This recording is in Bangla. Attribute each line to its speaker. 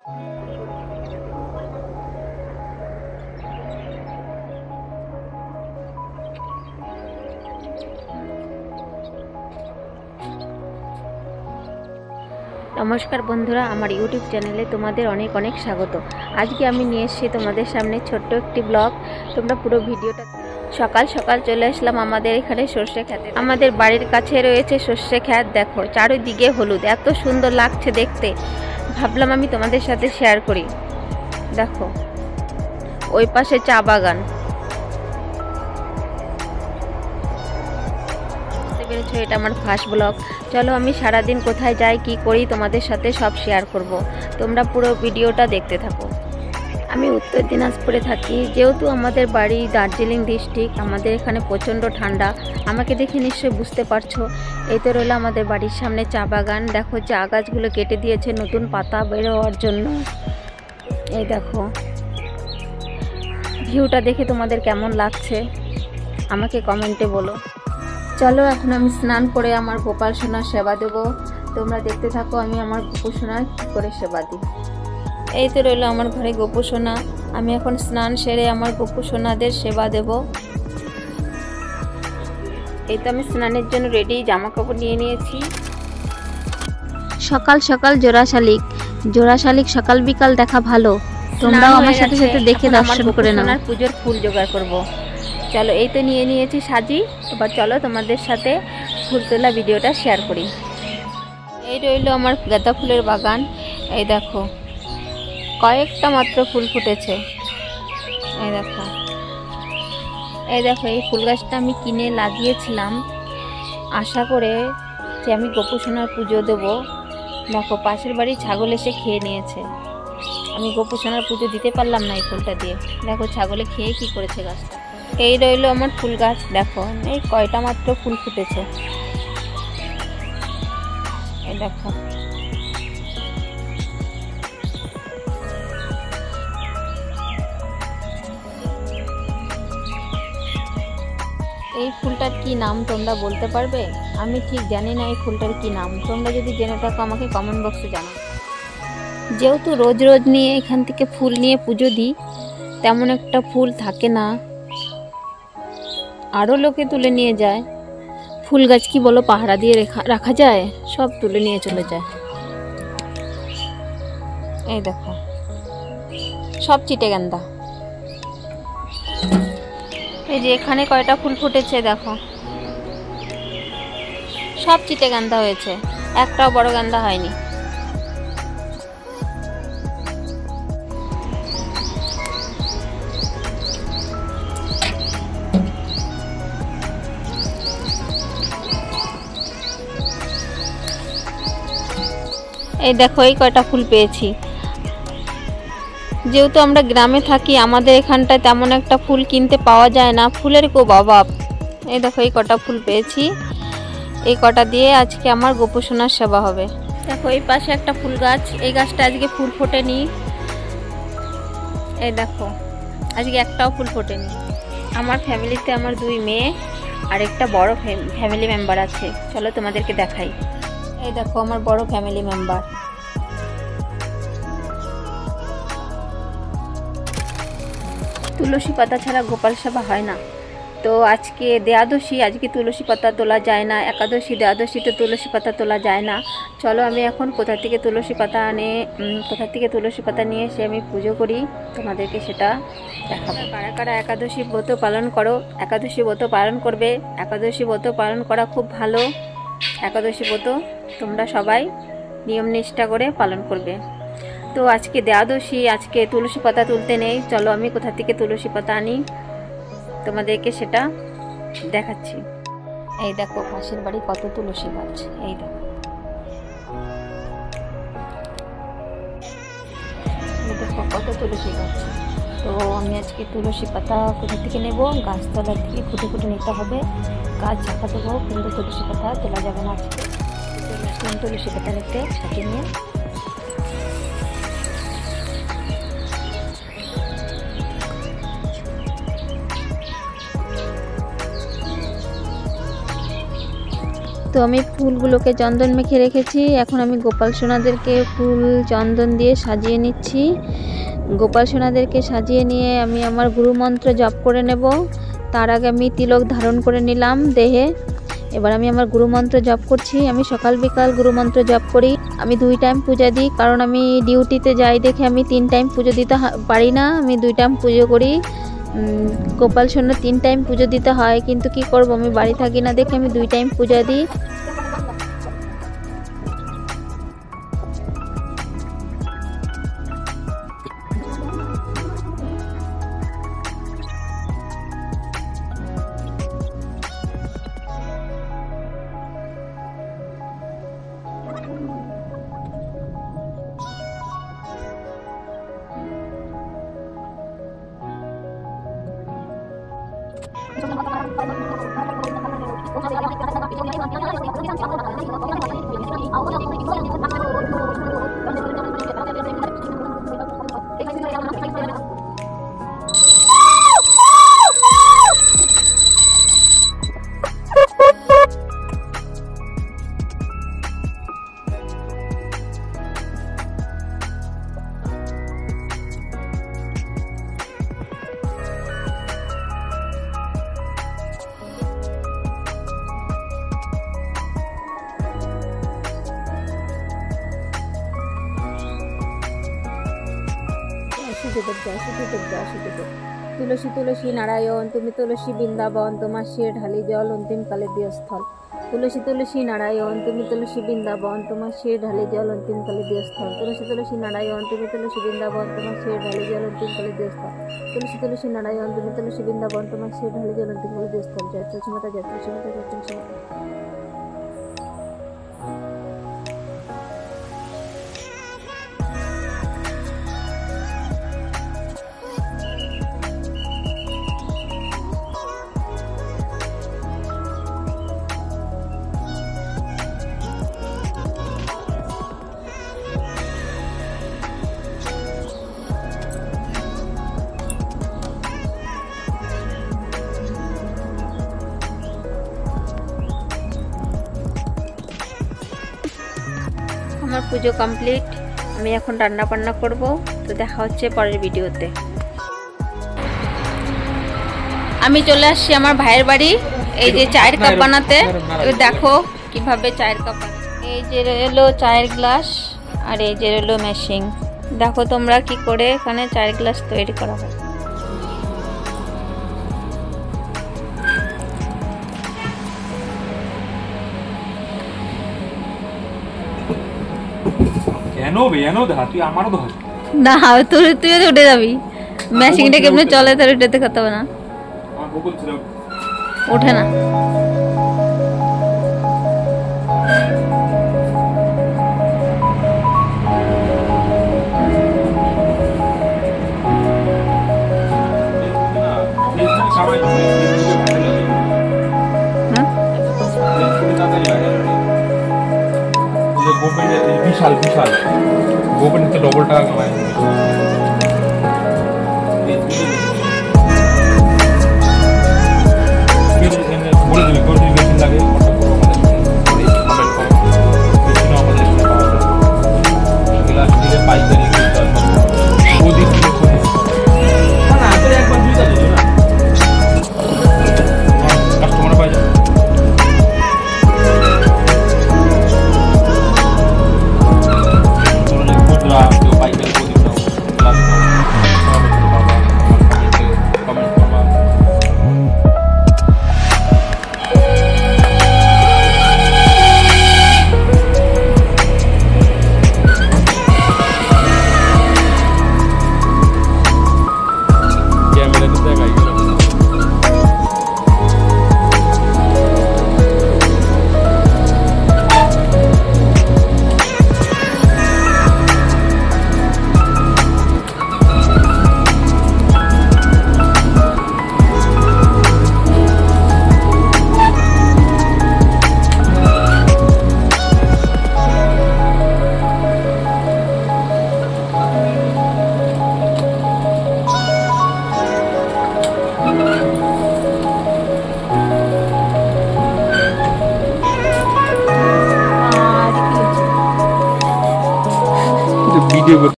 Speaker 1: নমস্কার বন্ধুরা, আমার ইউটিউব চ্যানেলে তোমাদের অনেক অনেক স্বাগত। আজকে আমি নিয়ে এসেছি তোমাদের সামনে ছোট্ট একটি ব্লগ। তোমরা পুরো ভিডিওটা। সকাল সকাল চলে আসলাম আমাদের এখানে সর্ষে খেতে। আমাদের বাড়ির কাছে রয়েছে সর্ষে ক্ষেত। দেখো চারিদিকে হলুদ, এত সুন্দর লাগছে দেখতে। ভাবলাম আমি তোমাদের সাথে শেয়ার করি। দেখো ওই পাশে চা বাগান। এটা আমার ফার্স্ট ব্লগ। চলো আমি সারাদিন কোথায় যাই, কি করি তোমাদের সাথে সব শেয়ার করব। তোমরা পুরো ভিডিওটা দেখতে থাকো। আমি উত্তর দিনাজপুরে থাকি, যেহেতু আমাদের বাড়ি দার্জিলিং ডিস্ট্রিক্ট। আমাদের এখানে প্রচণ্ড ঠান্ডা, আমাকে দেখে নিশ্চয়ই বুঝতে পারছো। এই তো রইলো আমাদের বাড়ির সামনে চা বাগান। দেখো চা গাছগুলো কেটে দিয়েছে নতুন পাতা বের হওয়ার জন্য। এই দেখো ভিউটা দেখে তোমাদের কেমন লাগছে আমাকে কমেন্টে বলো। চলো এখন আমি স্নান করে আমার গোপাল সোনার সেবা দেবো। তোমরা দেখতে থাকো আমি আমার গোপু সোনার কী করে সেবা দিই। এই তো রইলো আমার ঘরে গোপু সোনা। আমি এখন স্নান সেরে আমার গোপু সোনাদের সেবা দেব। এই তো আমি স্নানের জন্য রেডি, জামা কাপড় নিয়ে নিয়েছি। সকাল সকাল জোড়া শালিক সকাল বিকাল দেখা ভালো। তোমরাও আমার সাথে সাথে দেখে দর্শন করে নাও। পুজোর ফুল জোগাড় করবো। চলো এই তো নিয়ে নিয়েছি সাজি। এবার চলো তোমাদের সাথে ফুল তোলা ভিডিওটা শেয়ার করি। এই রইলো আমার গাঁদা ফুলের বাগান। এই দেখো কয়েকটা মাত্র ফুল ফুটেছে। এই দেখো এই ফুল গাছটা আমি কিনে লাগিয়েছিলাম আশা করে যে আমি গোপু সোনার পুজো দেবো। দেখো পাশের বাড়ি ছাগল এসে খেয়ে নিয়েছে। আমি গোপু সোনার পুজো দিতে পারলাম না এই ফুলটা দিয়ে। দেখো ছাগলে খেয়ে কি করেছে গাছটা। এই রইলো আমার ফুল গাছ। দেখো এই কয়টা মাত্র ফুল ফুটেছে। এই দেখো এই ফুলটার কি নাম তোমরা বলতে পারবে? আমি ঠিক জানি না এই ফুলটার কি নাম। তোমরা যদি জেনে থাকো আমাকে কমেন্ট বক্সে জানাও। যেহেতু রোজ রোজ নিয়ে এখান থেকে ফুল নিয়ে পুজো দিই, তেমন একটা ফুল থাকে না, আরও লোকে তুলে নিয়ে যায়। ফুল গাছ কি বলো পাহারা দিয়ে রাখা যায়? সব তুলে নিয়ে চলে যায়। এই দেখো সব চিটেগান্দা। এই যে এখানে কয়টা ফুল ফুটেছে দেখো, সব চিটেগান্দা হয়েছে, একটাও বড় গান্দা হয়নি। এই দেখো এই কয়টা ফুল পেয়েছি। যেহেতু আমরা গ্রামে থাকি, আমাদের এখানটায় তেমন একটা ফুল কিনতে পাওয়া যায় না, ফুলের খুব অভাব। এই দেখো এই কটা ফুল পেয়েছি। এই কটা দিয়ে আজকে আমার গোপু সোনার সেবা হবে। দেখো এই পাশে একটা ফুল গাছ, এই গাছটা আজকে ফুল ফোটেনি। এই দেখো আজকে একটাও ফুল ফোটেনি। আমার ফ্যামিলিতে আমার 2 মেয়ে আর একটা বড় ফ্যামিলি মেম্বার আছে। চলো তোমাদেরকে দেখাই। এই দেখো আমার বড় ফ্যামিলি মেম্বার। তুলসী পাতা ছাড়া গোপাল সেবা হয় না। তো আজকে দ্বাদশী, আজকে তুলসী পাতা তোলা যায় না। একাদশী দ্বাদশীতে তুলসী পাতা তোলা যায় না। চলো আমি এখন কোথা থেকে তুলসী পাতা নিয়ে এসে আমি পুজো করি, তোমাদেরকে সেটা দেখাবো। কারা কারা একাদশী ব্রত পালন করো, একাদশী ব্রত পালন করবে। একাদশী ব্রত পালন করা খুব ভালো। একাদশী ব্রত তোমরা সবাই নিয়ম নিষ্ঠা করে পালন করবে। তো আজকে দ্বাদশী, আজকে তুলসী পাতা তুলতে নেই। চলো আমি কোথা থেকে তুলসী পাতা আনি তোমাদেরকে সেটা দেখাচ্ছি। এই দেখো পাশের বাড়ি কত তুলসী গাছ। এই দেখো কত তুলসী গাছ। তো আমি আজকে তুলসী পাতা কোথা থেকে নেব? গাছতলা থেকে খুঁটে খুঁটে নিতে হবে। গাছ ঝাঁকা দেবো, কিন্তু তুলসী পাতা তোলা যাবে না আজকে। তুলসী পাতা নিতে সাথে নিয়ে তো আমি ফুলগুলোকে চন্দন মেখে রেখেছি। এখন আমি গোপাল সোনাদেরকে ফুল চন্দন দিয়ে সাজিয়ে নিচ্ছি। গোপাল সোনাদেরকে সাজিয়ে নিয়ে আমি আমার গুরুমন্ত্র জপ করে নেব। তার আগে আমি তিলক ধারণ করে নিলাম দেহে। এবার আমি আমার গুরুমন্ত্র জপ করছি। আমি সকাল বিকাল গুরুমন্ত্র জপ করি। আমি 2 টাইম পূজা দিই, কারণ আমি ডিউটিতে যাই দেখে আমি 3 টাইম পুজো দিতে পারি না। আমি 2 টাইম পুজো করি। গোপাল সোনা 3 টাইম পুজো দিতে হয়, কিন্তু কি করব, আমি বাড়ি থাকি না দেখে আমি 2 টাইম পূজা দিই। তুলসী তুলসী নারায়ণ, তুমি তুলসী বৃন্দাবন, তোমার শির ঢালি জল অন্তিমকালে দিও স্থল। তুলসী তুলসী নারায়ণ, তুমি তুলসী বৃন্দাবন, তোমার শির ঢালি জল অন্তিমকালে দিও স্থল। তুলসী তুলসী নারায়ণ, তুমি তুলসী বৃন্দাবন, তোমার শির ঢালি জল অন্তিমকালে দিও স্থল। তুলসী তুলসী নারায়ণ, তুমি তুলসী বৃন্দাবন, তোমার শির ঢালি জল অন্তিমকালে দিও স্থল। জয় তুলসী মাতা, জয় তুলসী মাতা, জয় তুলসী মাতা। আমার পুজো কমপ্লিট। আমি এখন রান্না বান্না করব। তো দেখা হচ্ছে পরের ভিডিওতে। আমি চলে আসছি আমার ভাইয়ের বাড়ি এই যে চায়ের কাপ বানাতে। দেখো কিভাবে চায়ের কাপ বানায়। এই যে রইলো চায়ের গ্লাস আর এই যে রইলো মেশিন। দেখো তোমরা কি করে এখানে চায়ের গ্লাস তৈরি করা হয়। না তুই উঠে যাবি। মেশিনটা কেমনে চলে তার উঠতে করতে হবে না, ওঠে না।
Speaker 2: বিশাল বিশাল গোপনে তো ডবল টাকা কামায়।